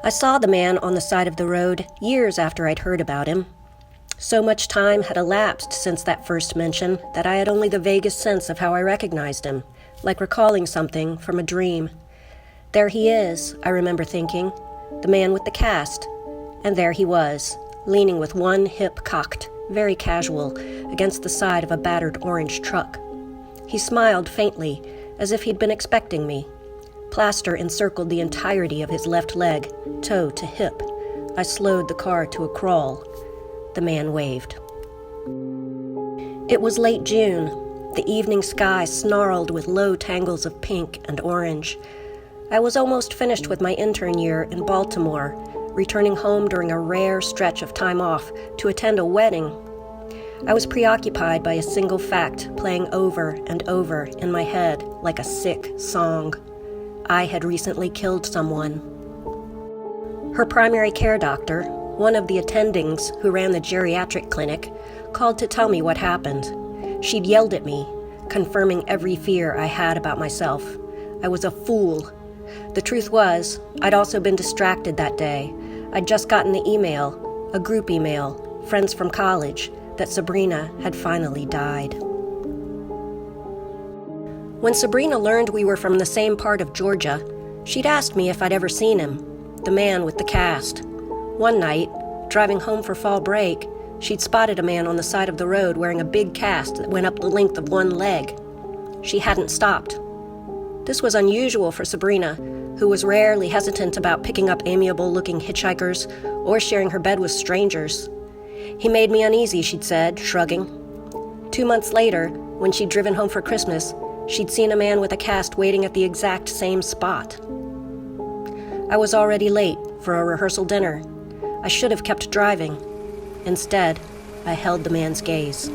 I saw the man on the side of the road years after I'd heard about him. So much time had elapsed since that first mention that I had only the vaguest sense of how I recognized him, like recalling something from a dream. There he is, I remember thinking, the man with the cast. And there he was, leaning with one hip cocked, very casual, against the side of a battered orange truck. He smiled faintly, as if he'd been expecting me. Plaster encircled the entirety of his left leg, toe to hip. I slowed the car to a crawl. The man waved. It was late June. The evening sky snarled with low tangles of pink and orange. I was almost finished with my intern year in Baltimore, returning home during a rare stretch of time off to attend a wedding. I was preoccupied by a single fact playing over and over in my head like a sick song. I had recently killed someone. Her primary care doctor, one of the attendings who ran the geriatric clinic, called to tell me what happened. She'd yelled at me, confirming every fear I had about myself. I was a fool. The truth was, I'd also been distracted that day. I'd just gotten the email, a group email, friends from college, that Sabrina had finally died. When Sabrina learned we were from the same part of Georgia, she'd asked me if I'd ever seen him, the man with the cast. One night, driving home for fall break, she'd spotted a man on the side of the road wearing a big cast that went up the length of one leg. She hadn't stopped. This was unusual for Sabrina, who was rarely hesitant about picking up amiable-looking hitchhikers or sharing her bed with strangers. He made me uneasy, she'd said, shrugging. 2 months later, when she'd driven home for Christmas, she'd seen a man with a cast waiting at the exact same spot. I was already late for a rehearsal dinner. I should have kept driving. Instead, I held the man's gaze.